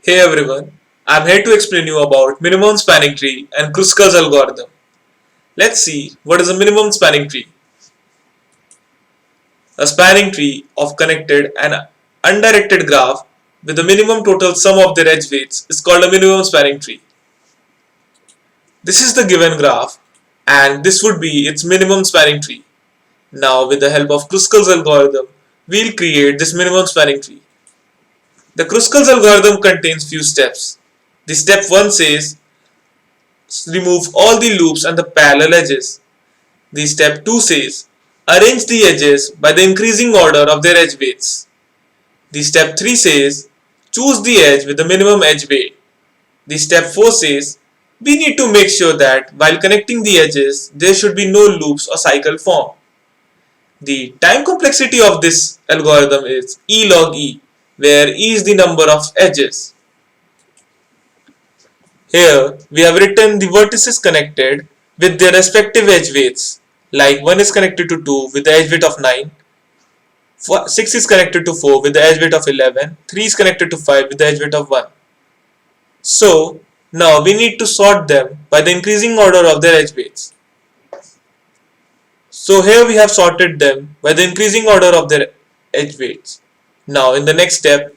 Hey everyone, I'm here to explain you about minimum spanning tree and Kruskals algorithm. Let's see what is a minimum spanning tree. A spanning tree of connected and undirected graph with the minimum total sum of their edge weights is called a minimum spanning tree. This is the given graph and this would be its minimum spanning tree. Now with the help of Kruskals algorithm, we'll create this minimum spanning tree. The Kruskals algorithm contains few steps. The step 1 says remove all the loops and the parallel edges. The step 2 says arrange the edges by the increasing order of their edge weights. The step 3 says choose the edge with the minimum edge weight. The step 4 says we need to make sure that while connecting the edges there should be no loops or cycle form. The time complexity of this algorithm is E log E, where E is the number of edges. Here we have written the vertices connected with their respective edge weights, like 1 is connected to 2 with the edge weight of 9, 6 is connected to 4 with the edge weight of 11, 3 is connected to 5 with the edge weight of 1. So now we need to sort them by the increasing order of their edge weights. So here we have sorted them by the increasing order of their edge weights. Now in the next step,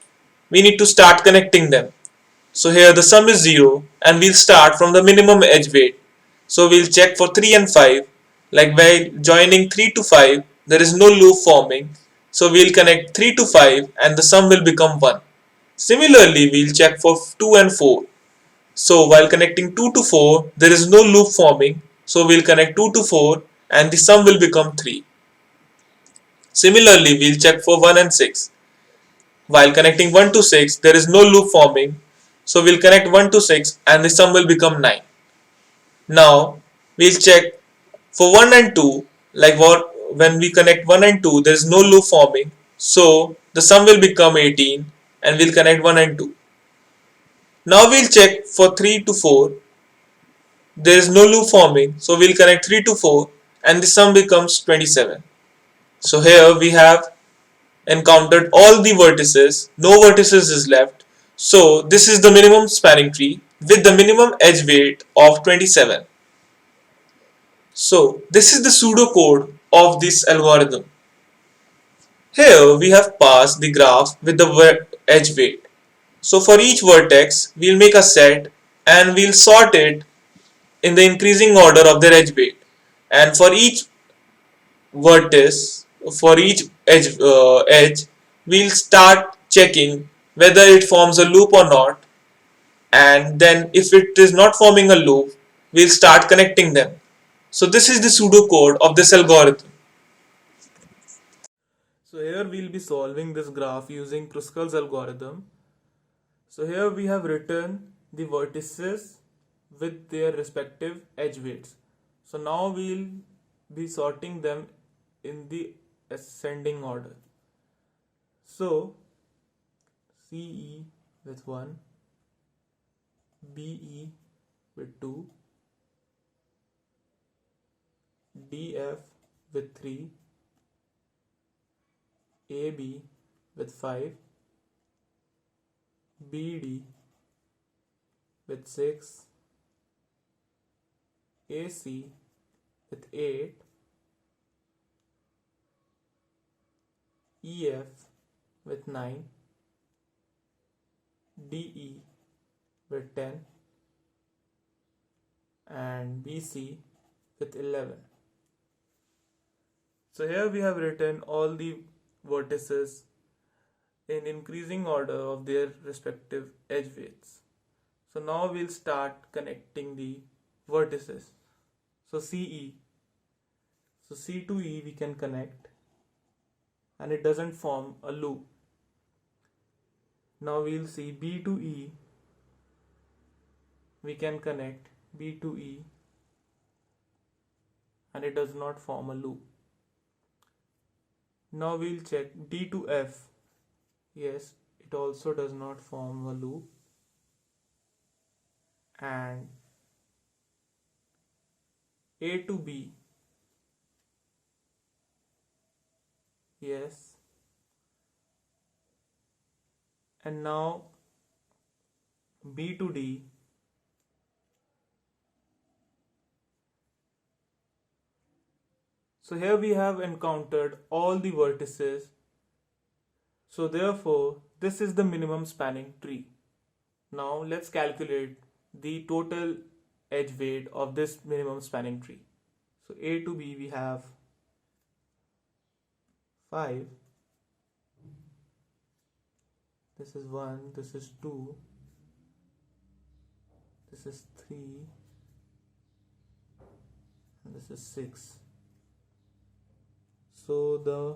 we need to start connecting them. So here the sum is 0 and we'll start from the minimum edge weight. So we'll check for 3 and 5. Like by joining 3 to 5, there is no loop forming. So we'll connect 3 to 5 and the sum will become 1. Similarly, we'll check for 2 and 4. So while connecting 2 to 4, there is no loop forming. So we'll connect 2 to 4 and the sum will become 3. Similarly, we'll check for 1 and 6. While connecting 1 to 6, there is no loop forming. So we'll connect 1 to 6 and the sum will become 9. Now we'll check for 1 and 2, like what when we connect 1 and 2 there is no loop forming, so the sum will become 18 and we'll connect 1 and 2. Now we'll check for 3 to 4, there is no loop forming, so we'll connect 3 to 4 and the sum becomes 27. So here we have encountered all the vertices, no vertices is left, so this is the minimum spanning tree with the minimum edge weight of 27. So this is the pseudo code of this algorithm. Here we have passed the graph with the edge weight. So for each vertex we'll make a set and we'll sort it in the increasing order of their edge weight. And for each vertex, for each edge we'll start checking whether it forms a loop or not, and then if it is not forming a loop we'll start connecting them. So this is the pseudo code of this algorithm. So here we'll be solving this graph using Kruskals algorithm. So here we have written the vertices with their respective edge weights. So now we'll be sorting them in the ascending order. So CE with 1, BE with 2, DF with 3, AB with 5, BD with 6, AC with 8, EF with 9, DE with 10, and BC with 11. So here we have written all the vertices in increasing order of their respective edge weights. So now we'll start connecting the vertices. So CE, so C to E we can connect and it doesn't form a loop. Now we'll see B to E, we can connect B to E and it does not form a loop. Now we'll check D to F. Yes, it also does not form a loop. And A to B. Yes. And now B to D, so here we have encountered all the vertices, so therefore this is the minimum spanning tree. Now let's calculate the total edge weight of this minimum spanning tree. So A to B we have 5, this is 1, this is 2, this is 3, and this is 6. So the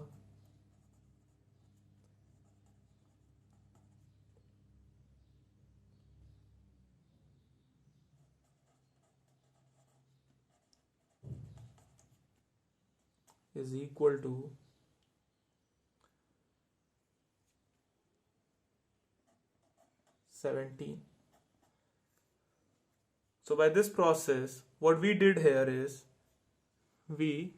is equal to 17. So by this process, what we did here is we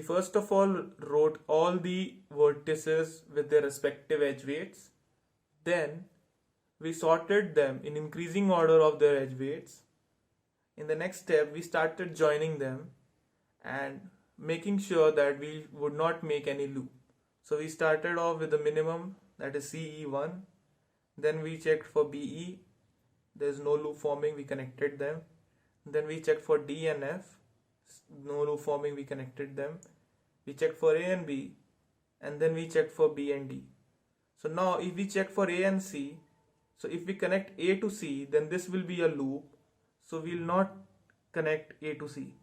first of all wrote all the vertices with their respective edge weights. Then we sorted them in increasing order of their edge weights. In the next step, we started joining them and making sure that we would not make any loop. So we started off with the minimum, that is CE1. Then we checked for BE, there's no loop forming, we connected them. Then we checked for D and F, no loop forming, we connected them. We checked for A and B, and then we checked for B and D. So now if we check for A and C, so if we connect A to C, then this will be a loop, so we will not connect A to C.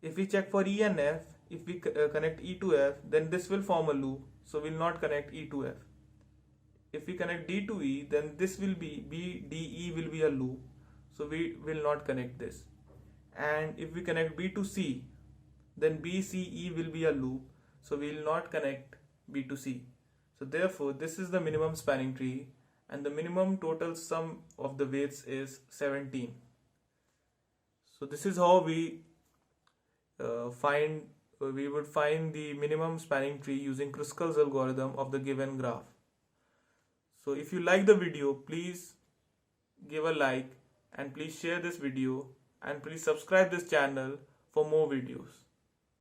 If we check for E and F, if we connect E to F, then this will form a loop, so we will not connect E to F. If we connect D to E, then this will be BDE will be a loop, so we will not connect this. And if we connect B to C, then BCE will be a loop, so we will not connect B to C. So therefore this is the minimum spanning tree, and the minimum total sum of the weights is 17. So this is how we would find the minimum spanning tree using Kruskals algorithm of the given graph. So if you like the video, please give a like and please share this video and please subscribe this channel for more videos.